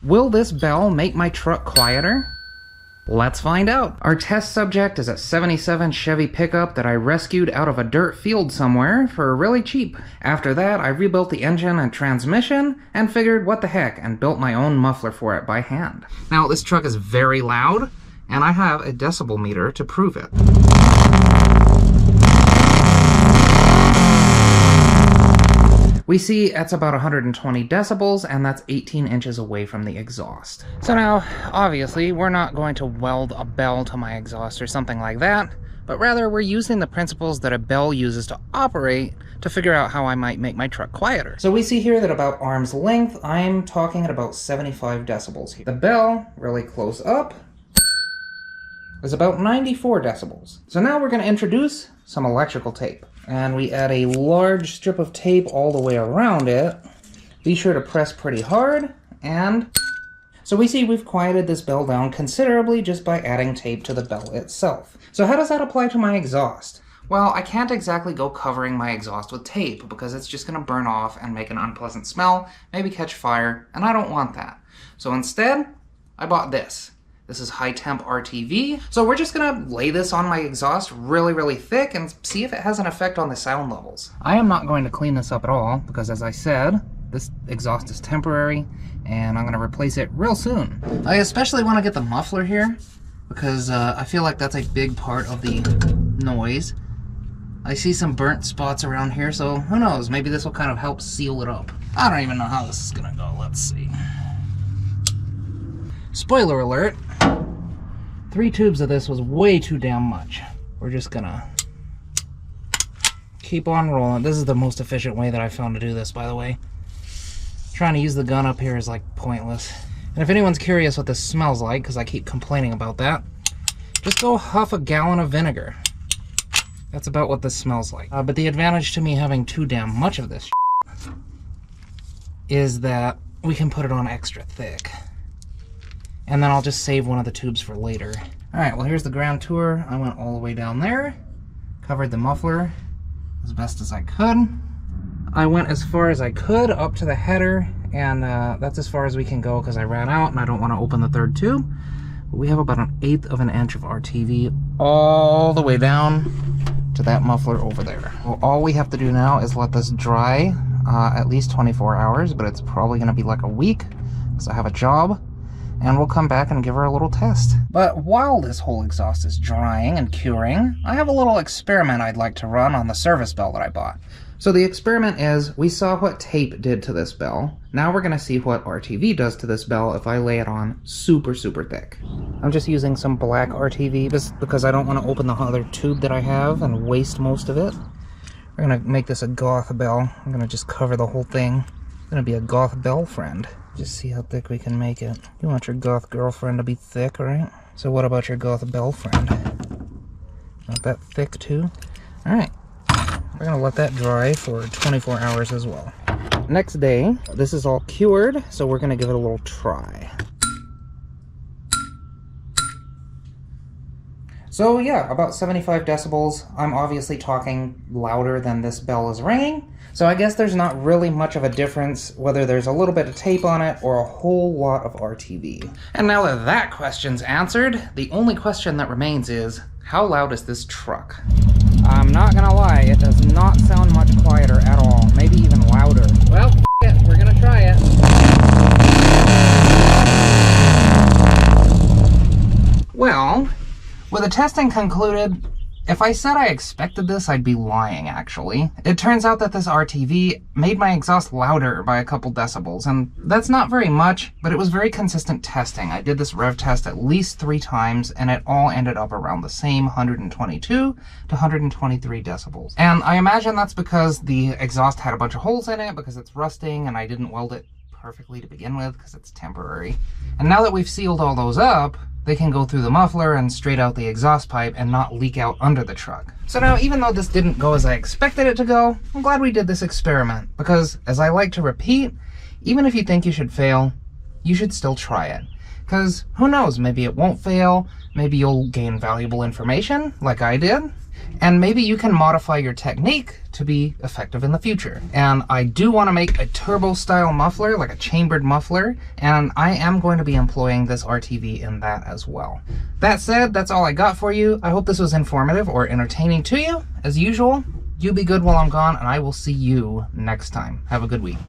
Will this bell make my truck quieter? Let's find out. Our test subject is a 77 Chevy pickup that I rescued out of a dirt field somewhere for really cheap. After that, I rebuilt the engine and transmission and figured what the heck and built my own muffler for it by hand. Now, this truck is very loud, and I have a decibel meter to prove it. We see it's about 120 decibels, and that's 18 inches away from the exhaust. So now, obviously, we're not going to weld a bell to my exhaust or something like that, but rather we're using the principles that a bell uses to operate to figure out how I might make my truck quieter. So we see here that about arm's length, I'm talking at about 75 decibels here. The bell, really close up, is about 94 decibels. So now we're going to introduce some electrical tape. And we add a large strip of tape all the way around it. Be sure to press pretty hard, and so we see we've quieted this bell down considerably just by adding tape to the bell itself. So how does that apply to my exhaust? Well, I can't exactly go covering my exhaust with tape because it's just going to burn off and make an unpleasant smell, maybe catch fire, and I don't want that. So instead, I bought this. This is high-temp RTV. So we're just gonna lay this on my exhaust really, really thick and see if it has an effect on the sound levels. I am not going to clean this up at all because, as I said, this exhaust is temporary and I'm gonna replace it real soon. I especially want to get the muffler here because I feel like that's a big part of the noise. I see some burnt spots around here, so who knows, maybe this will kind of help seal it up. I don't even know how this is gonna go. Let's see. Spoiler alert, 3 tubes of this was way too damn much. We're just gonna keep on rolling. This is the most efficient way that I found to do this, by the way. Trying to use the gun up here is like pointless. And if anyone's curious what this smells like, because I keep complaining about that, just go huff a gallon of vinegar. That's about what this smells like. But the advantage to me having too damn much of this is that we can put it on extra thick. And then I'll just save one of the tubes for later. Alright, well here's the ground tour. I went all the way down there, covered the muffler as best as I could. I went as far as I could up to the header, and that's as far as we can go because I ran out and I don't want to open the third tube. But we have about 1/8 of an inch of RTV all the way down to that muffler over there. Well, all we have to do now is let this dry at least 24 hours, but it's probably going to be like a week because I have a job. And we'll come back and give her a little test. But while this whole exhaust is drying and curing, I have a little experiment I'd like to run on the service bell that I bought. So the experiment is, we saw what tape did to this bell. Now we're gonna see what RTV does to this bell if I lay it on super, super thick. I'm just using some black RTV just because I don't want to open the other tube that I have and waste most of it. We're gonna make this a goth bell. I'm gonna just cover the whole thing. It's gonna be a goth bell friend. Just see how thick we can make it. You want your goth girlfriend to be thick, right? So what about your goth bell friend? Not that thick too? Alright, we're gonna let that dry for 24 hours as well. Next day, this is all cured, so we're gonna give it a little try. So yeah, about 75 decibels. I'm obviously talking louder than this bell is ringing. So I guess there's not really much of a difference whether there's a little bit of tape on it or a whole lot of RTV. And now that that question's answered, the only question that remains is, how loud is this truck? I'm not gonna lie, it does not sound much quieter at all, maybe even louder. Well, it, we're gonna try it. Well, with the testing concluded, if I said I expected this, I'd be lying, actually. It turns out that this RTV made my exhaust louder by a couple decibels, and that's not very much, but it was very consistent testing. I did this rev test at least 3 times, and it all ended up around the same 122 to 123 decibels. And I imagine that's because the exhaust had a bunch of holes in it, because it's rusting, and I didn't weld it perfectly to begin with, because it's temporary. And now that we've sealed all those up, they can go through the muffler and straight out the exhaust pipe and not leak out under the truck. So now, even though this didn't go as I expected it to go, I'm glad we did this experiment, because as I like to repeat, even if you think you should fail, you should still try it. Because who knows, maybe it won't fail, maybe you'll gain valuable information like I did, And maybe you can modify your technique to be effective in the future. And I do want to make a turbo style muffler, like a chambered muffler, and I am going to be employing this RTV in that as well. That said, that's all I got for you. I hope this was informative or entertaining to you. As usual, you be good while I'm gone, and I will see you next time. Have a good week.